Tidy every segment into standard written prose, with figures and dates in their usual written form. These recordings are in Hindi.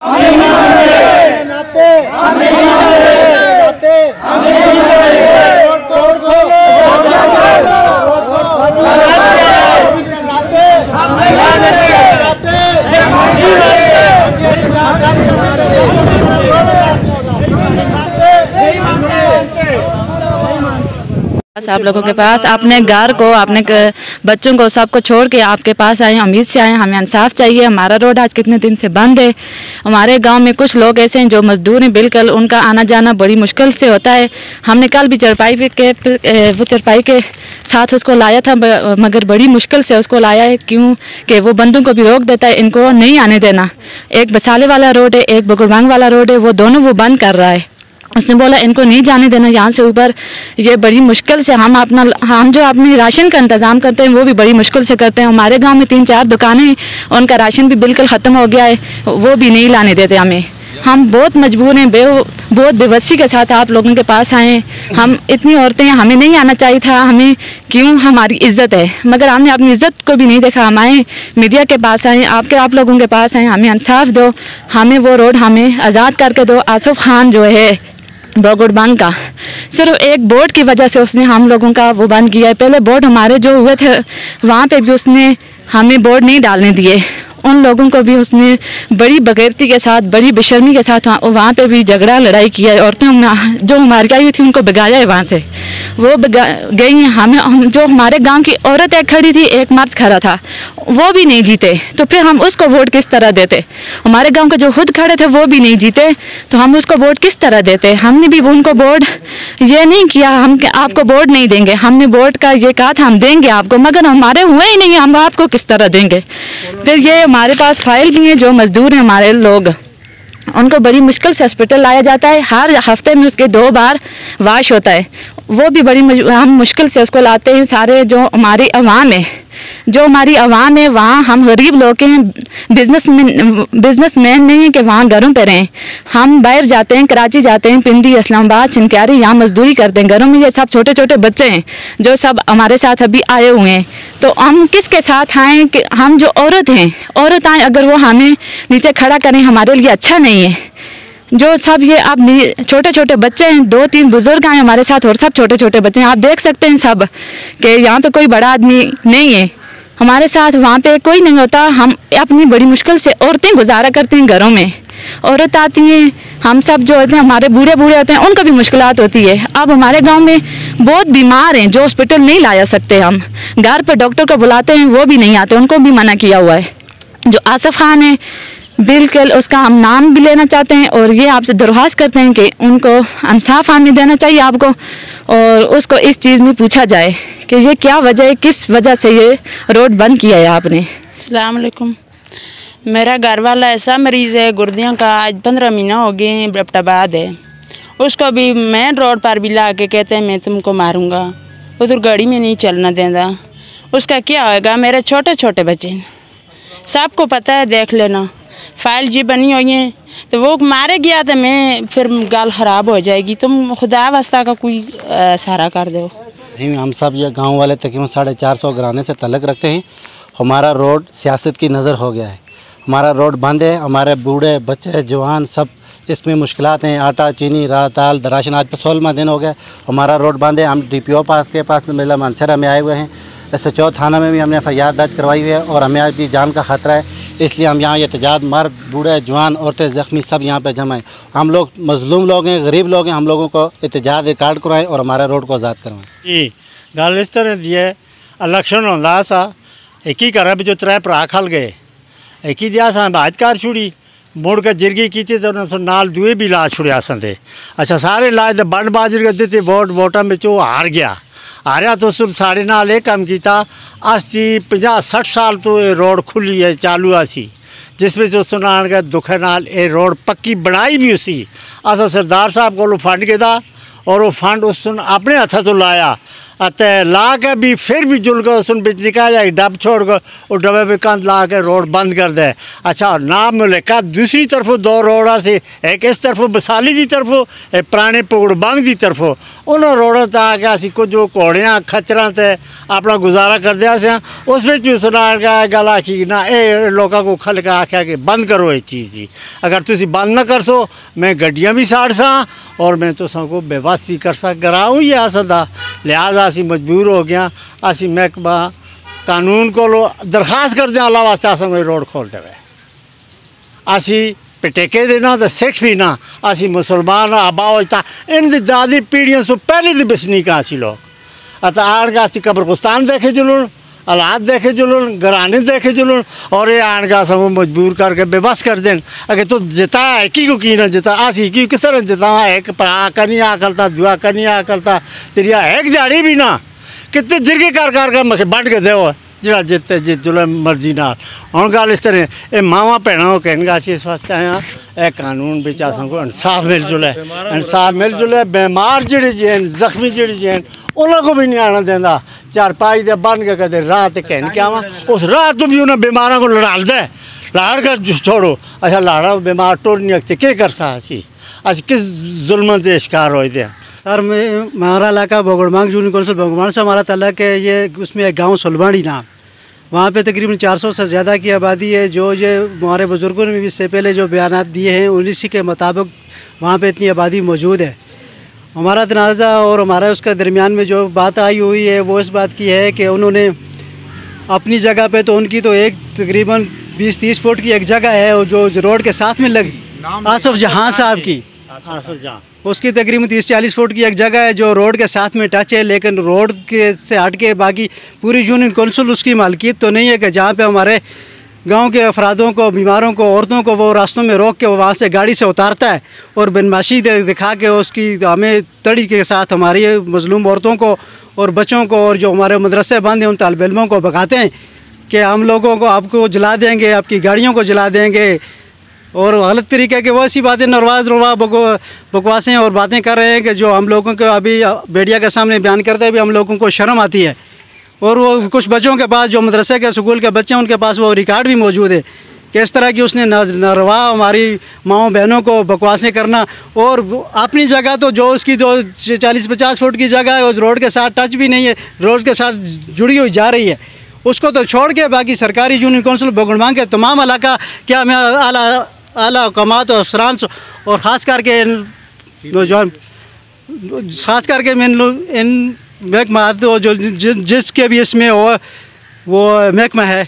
आप लोगों के पास अपने घर को, अपने बच्चों को, सबको छोड़ के आपके पास आए, उम्मीद से आए। हमें इंसाफ चाहिए। हमारा रोड आज कितने दिन से बंद है। हमारे गांव में कुछ लोग ऐसे हैं जो मजदूर हैं, बिल्कुल उनका आना जाना बड़ी मुश्किल से होता है। हमने कल भी चरपाई के साथ उसको लाया था, मगर बड़ी मुश्किल से उसको लाया है। क्यों कि वो बंदों को भी रोक देता है, इनको नहीं आने देना। एक बसाले वाला रोड है, एक बगुड़बांग वाला रोड है, वो दोनों वो बंद कर रहा है। उसने बोला इनको नहीं जाने देना यहाँ से ऊपर। ये बड़ी मुश्किल से हम जो अपने राशन का इंतज़ाम करते हैं वो भी बड़ी मुश्किल से करते हैं। हमारे गांव में 3-4 दुकानें हैं, उनका राशन भी बिल्कुल ख़त्म हो गया है, वो भी नहीं लाने देते हमें। हम बहुत मजबूर हैं, बहुत बेबसी के साथ आप लोगों के पास आए। हम इतनी औरतें हैं, हमें नहीं आना चाहिए था। हमें क्यों, हमारी इज्जत है, मगर हमने अपनी इज्जत को भी नहीं देखा। हम आए मीडिया के पास आए, आप लोगों के पास आए, हमें इंसाफ दो, हमें वो रोड हमें आज़ाद करके दो। आसिफ खान जो है बगुड़बांग का, सिर्फ एक बोर्ड की वजह से उसने हम लोगों का वो बंद किया है। पहले बोर्ड हमारे जो हुए थे वहाँ पे भी उसने हमें बोर्ड नहीं डालने दिए। उन लोगों को भी उसने बड़ी बगैरती के साथ, बड़ी बेशर्मी के साथ वहाँ पे भी झगड़ा लड़ाई किया है। औरतें जो हमारी आई हुई थी उनको भगाया है वहाँ से, वो गई हैं। हम जो हमारे गांव की औरत एक खड़ी थी, एक मर्द खड़ा था, वो भी नहीं जीते, तो फिर हम उसको वोट किस तरह देते? हमारे गांव के जो खुद खड़े थे वो भी नहीं जीते, तो हम उसको वोट किस तरह देते? हमने भी उनको वोट ये नहीं किया हम आपको वोट नहीं देंगे। हमने वोट का ये कहा था हम देंगे आपको, मगर हमारे हुए ही नहीं, हम आपको किस तरह देंगे? फिर ये हमारे पास फाइल भी है, जो मजदूर हैं हमारे लोग, उनको बड़ी मुश्किल से हॉस्पिटल लाया जाता है। हर हफ्ते में उसके 2 बार वाश होता है, वो भी बड़ी हम मुश्किल से उसको लाते हैं। सारे जो हमारी आवाम है वहाँ हम गरीब लोग हैं, बिजनेसमैन नहीं है कि वहाँ घरों पे रहें। हम बाहर जाते हैं, कराची जाते हैं, पिंडी, इस्लामाबाद, सिंक्यारी, यहाँ मजदूरी करते हैं। घरों में ये सब छोटे छोटे बच्चे हैं जो सब हमारे साथ अभी आए हुए हैं। तो हम किसके साथ आएँ कि हम जो औरत आएँ, अगर वो हमें नीचे खड़ा करें हमारे लिए अच्छा नहीं है। जो सब ये अब छोटे छोटे बच्चे हैं, 2-3 बुजुर्ग आए हमारे साथ और सब छोटे छोटे बच्चे हैं। आप देख सकते हैं सब कि यहाँ पे कोई बड़ा आदमी नहीं है हमारे साथ, वहाँ पे कोई नहीं होता। हम अपनी बड़ी मुश्किल से औरतें गुजारा करते हैं। घरों में औरत आती हैं, हम सब जो होते हैं हमारे बूढ़े होते हैं, उनको भी मुश्किलात होती है। अब हमारे गांव में बहुत बीमार हैं जो हॉस्पिटल नहीं लाया सकते। हम घर पर डॉक्टर को बुलाते हैं, वो भी नहीं आते, उनको भी मना किया हुआ है। जो आसिफ खान है बिल्कुल, उसका हम नाम भी लेना चाहते हैं और ये आपसे दरख्वास्त करते हैं कि उनको इंसाफ हमें देना चाहिए आपको, और उसको इस चीज़ में पूछा जाए कि ये क्या वजह है, किस वजह से ये रोड बंद किया है आपने। अस्सलाम वालेकुम। मेरा घर वाला ऐसा मरीज़ है गुर्दियों का, आज 15 महीना हो गए, बप्टाबाद है। उसको भी मेन रोड पर भी ला के कहते हैं मैं तुमको मारूंगा, उधर गाड़ी में नहीं चलना देता। उसका क्या होएगा? मेरे छोटे छोटे बच्चे, सबको पता है, देख लेना, फाइल जी बनी हुई है। तो वो मारे गया तो मैं फिर गाल ख़राब हो जाएगी। तुम खुदा वास्ता का कोई सहारा कर दो। हम सब ये गांव वाले तकरीबन 450 घराने से तल्लक रखते हैं। हमारा रोड सियासत की नज़र हो गया है, हमारा रोड बंद है। हमारे बूढ़े बच्चे जवान सब इसमें मुश्किलात हैं। आटा चीनी दाल राशन, आज 16वां दिन हो गया हमारा रोड बंद है। हम DPO के पास मतलब मनसरा में आए हुए हैं। SHO थाना में भी हमने FIR दर्ज करवाई हुई है और हमें आज भी जान का ख़तरा है, इसलिए हम यहाँ एहतजाज, मर्द बूढ़े जवान औरतें ज़ख्मी सब यहाँ पे जमा हैं। हम लोग मजलूम लोग हैं, गरीब लोग हैं, हम लोगों को एहतजाज रिकॉर्ड करवाएं और हमारे रोड को आज़ाद करवाएं। जी गल इस तरह दी है, इलेक्शन होंदा सा, एक ही घर जो 3 भरा खल गए, एक ही दिया सा भाजकार छुड़ी, मुड़ के जिरगी की तो नाल दुए भी ला छुड़िया थे। अच्छा सारे लाए तो बंड बाजरी कर दी वोटा में वो हार गया। हारिया तो उसने साढ़े नाल एक काम किया, अस 50-60 साल तो ये रोड खुली है चालू आसी, जिसमें उसने आन के दुखे नाल ये रोड पक्की बनाई भी उसी। अस सरदार साहब को फंड के दा और वो फंड उसने अपने हथा तो लाया। अत ला के भी फिर भी जुल कर उस बिच निकाल डब छोड़ कर और डबे पे कंध ला के रोड बंद कर दे। अच्छा ना मिले का दूसरी तरफों दो रोड़ा से एक इस तरफों बसाली की तरफों एक पुराने पुगड़ बंग की तरफों उन्होंने रोडों तक आके असी कुछ जो घोड़ियाँ खच्चर से अपना गुजारा कर दिया से उस भी सुना गल आखी ना ये लोगों को खल के आख्या कि बंद करो ये चीज़ जी। अगर तुम बंद ना कर सो मैं गड्डियाँ भी साड़ सा और मैं तो सबको बेबस भी कर सा कराऊँ ही आ सकता। लिहाजा असी मजबूर हो गया असी महकमा कानून को दरखास्त कर दें अल्लाह वास्ते अस रोड खोल देवे। असी पटेके देना तो सिख भी ना असी मुसलमान आबावता इन दादी पीढ़ियों से पहले तो बसनीक असी लोग अतः आड़ का असी कब्रस्तान देखे जुलून हालात देखे जुलून घराने देखे जुलून और ये आड़ का सब मजबूर करके बेबस कर दें। अगर तो जिता एक ही को की ना जिता असी की किस तरह जिता एक पढ़ा करनी आ करता दुआ करनी आ करता तेरिया एक जाड़ी भी ना कितने जिरगे कर मखे बंट के दो जरा जितते जित जुले मर्जी ना हम गल इस तरह ये मावा भैन कहने इस वास्ते आया ए कानून बिच को इंसाफ मिल जुले बीमार जड़े जे जख्मी जड़े जे उन्होंने को भी नहीं आना देता चारपाई दे बन के कहते राह ते कहन क्या आवा उस राह तो भी उन्हें बीमारों को लड़ाल दे लाड़ कर छोड़ो। अच्छा लाड़ा बीमार टुर नहीं सकते क्या कर सा असी किस जुल्म के शिकार हो थे। सर हमारा इलाका बोगड़मांग जूनियर कौंसिल बोगड़मांग से हमारा तल्लक है। ये उसमें एक गांव सुलबाड़ी नाम वहाँ पे तकरीबन 400 से ज़्यादा की आबादी है। जो ये हमारे बुज़ुर्गों ने भी इससे पहले जो बयानात दिए हैं उसी के मुताबिक वहाँ पे इतनी आबादी मौजूद है। हमारा तनाज़ा और हमारा उसका दरमियान में जो बात आई हुई है वो इस बात की है कि उन्होंने अपनी जगह पे तो उनकी तो एक तकरीबन 20-30 फुट की एक जगह है और जो रोड के साथ में लगी आसफ जहाँ साहब की उसकी तकरीबन 30-40 फुट की एक जगह है जो रोड के साथ में टच है। लेकिन रोड के से हट के बाकी पूरी यूनियन कौंसिल उसकी मालकियत तो नहीं है कि जहाँ पे हमारे गांव के अफरादों को बीमारों को औरतों को वो रास्तों में रोक के वो वहाँ से गाड़ी से उतारता है और बदमाशी दिखा के उसकी हमें तड़ी के साथ हमारी मजलूम औरतों को और बच्चों को और जो हमारे मदरसे बंद हैं उन तालिब इल्मों को भगाते हैं कि हम लोगों को आपको जला देंगे आपकी गाड़ियों को जला देंगे और गलत तरीके के वो ऐसी बातें नरवा बकवासें और बातें कर रहे हैं कि जो हम लोगों को अभी मीडिया के सामने बयान करते हैं भी हम लोगों को शर्म आती है। और वो कुछ बच्चों के पास जो मदरसे के स्कूल के बच्चे हैं उनके पास वो रिकॉर्ड भी मौजूद है कि इस तरह की उसने नरवा हमारी माओ बहनों को बकवासें करना। और अपनी जगह तो जो उसकी जो 40-50 फुट की जगह है उस रोड के साथ टच भी नहीं है, रोड के साथ जुड़ी हुई जा रही है, उसको तो छोड़ के बाकी सरकारी यूनियन कौंसिल बोगड़मांग के तमाम इलाका क्या मैं आला हुकूमत और अफसरान और ख़ास करके नौजवान ख़ास करके इन महकमा तो जो जिसके भी इसमें वो महकमा है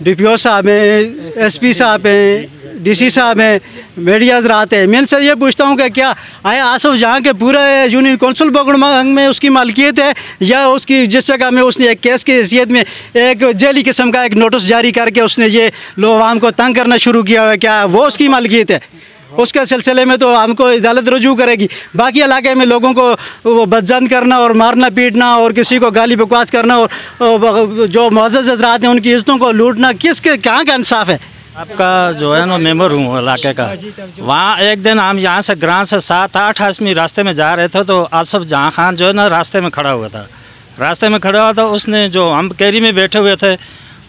DPO साहब हैं, SP साहब हैं, DC साहब हैं, मीडिया हज़रात हैं, मैं इनसे ये पूछता हूँ कि क्या आया आसफ जहाँ के पूरे यूनियन कौंसिल बोगड़मांग में उसकी मालकियत है या उसकी जिस जगह में उसने एक केस की हैसियत में एक जेली किस्म का एक नोटिस जारी करके उसने ये लोग आवाम को तंग करना शुरू किया हुआ है, क्या वो उसकी मालकियत है? उसके सिलसिले में तो हमको अदालत रजू करेगी। बाकी इलाके में लोगों को वो बदजन करना और मारना पीटना और किसी को गाली बकवास करना और जो मुअज़्ज़ज़ हज़रात हैं उनकी इज़्ज़तों को लूटना किसके कहाँ का इंसाफ है? आपका जो है ना मेंबर हूँ इलाके का। वहाँ एक दिन हम यहाँ से ग्रां से 7-8 आदमी रास्ते में जा रहे थे तो आसफ जहाँ खान जो है ना रास्ते में खड़ा हुआ था। उसने जो हम कैरी में बैठे हुए थे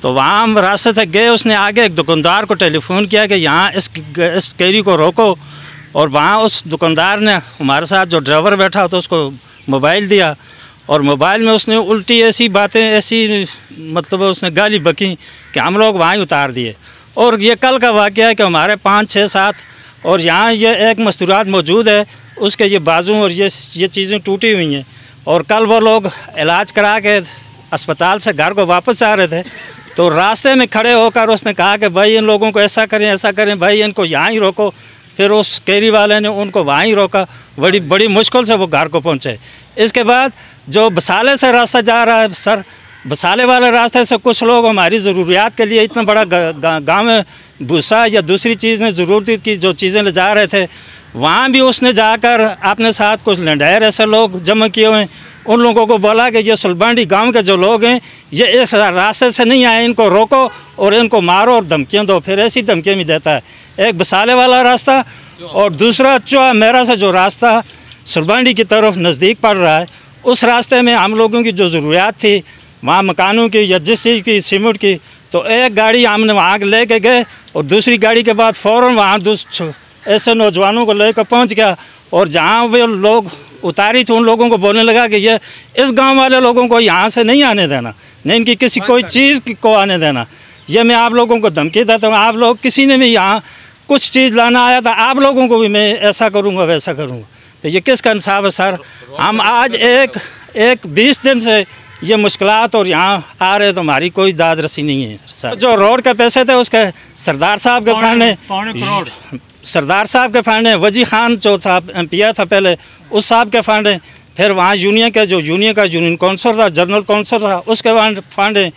तो वहाँ हम रास्ते तक गए। उसने आगे एक दुकानदार को टेलीफोन किया कि यहाँ इस कैरी को रोको और वहाँ उस दुकानदार ने हमारे साथ जो ड्राइवर बैठा तो उसको मोबाइल दिया और मोबाइल में उसने उल्टी ऐसी बातें ऐसी मतलब उसने गाली बकी कि हम लोग वहाँ ही उतार दिए। और ये कल का वाक़या है कि हमारे 5-6-7 और यहाँ ये एक मस्तूरात मौजूद है उसके ये बाजू और ये चीज़ें टूटी हुई हैं। और कल वो लोग इलाज करा के अस्पताल से घर को वापस आ रहे थे तो रास्ते में खड़े होकर उसने कहा कि भाई इन लोगों को ऐसा करें भाई इनको यहाँ ही रोको। फिर उस कैरी वाले ने उनको वहाँ ही रोका। बड़ी मुश्किल से वो घर को पहुँचे। इसके बाद जो बसाले से रास्ता जा रहा है सर, बसाले वाले रास्ते से कुछ लोग हमारी ज़रूरियात के लिए इतना बड़ा गाँव में भूसा या दूसरी चीज़ें ज़रूरत की जो चीज़ें ले जा रहे थे वहाँ भी उसने जाकर अपने साथ कुछ लंडेर ऐसे लोग जमा किए हुए हैं। उन लोगों को बोला कि ये सुलबांडी गांव के जो लोग हैं ये इस रास्ते से नहीं आए, इनको रोको और इनको मारो और धमकियाँ दो। फिर ऐसी धमकियाँ भी देता है। एक बसाले वाला रास्ता और दूसरा चौहा मेरा से जो रास्ता सुलबांडी की तरफ नज़दीक पड़ रहा है उस रास्ते में हम लोगों की जो ज़रूरियात थी वहाँ मकानों की या जिस चीज़ की सीमेंट की, तो एक गाड़ी हमने वहाँ ले के गए और दूसरी गाड़ी के बाद फ़ौरन वहाँ ऐसे नौजवानों को लेकर पहुँच गया और जहाँ वे लोग उतारी थी उन लोगों को बोलने लगा कि ये इस गांव वाले लोगों को यहाँ से नहीं आने देना, नहीं इनकी किसी कोई चीज़ को आने देना। ये मैं आप लोगों को धमकी देता हूँ, आप लोग किसी ने भी यहाँ कुछ चीज़ लाना आया था, आप लोगों को भी मैं ऐसा करूँगा वैसा करूँगा। तो ये किसका इंसाफ है सर? हम आज एक 20 दिन से ये मुश्किलात और यहाँ आ रहे तो हमारी कोई दाद रसी नहीं है सर। जो रोड के पैसे थे उसके सरदार साहब के फंड, सरदार साहब के फंड है, वजी खान जो था एमपीआर था पहले, उस साहब के फंड है, फिर वहाँ यूनियन का जो यूनियन काउंसिल था, जनरल काउंसिल था, उसके फंड है,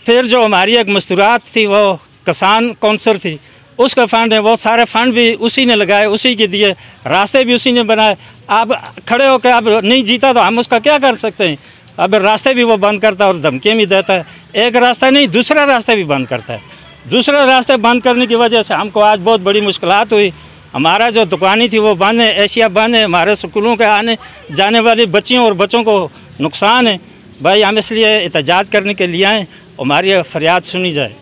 फिर जो हमारी एक मस्तूरात थी वो किसान काउंसिल थी, उसका फंड है, वो सारे फंड भी उसी ने लगाए, उसी के दिए, रास्ते भी उसी ने बनाए। अब खड़े होकर अब नहीं जीता तो हम उसका क्या कर सकते हैं? अब रास्ते भी वो बंद करता है और धमकियाँ भी देता है, एक रास्ता नहीं दूसरा रास्ता भी बंद करता है। दूसरे रास्ते बंद करने की वजह से हमको आज बहुत बड़ी मुश्किलात हुई। हमारा जो दुकानें थी वो बंद है, एशिया बंद है, हमारे स्कूलों के आने जाने वाली बच्चियों और बच्चों को नुकसान है। भाई हम इसलिए एहतजाज करने के लिए आए, हमारी फरियाद सुनी जाए।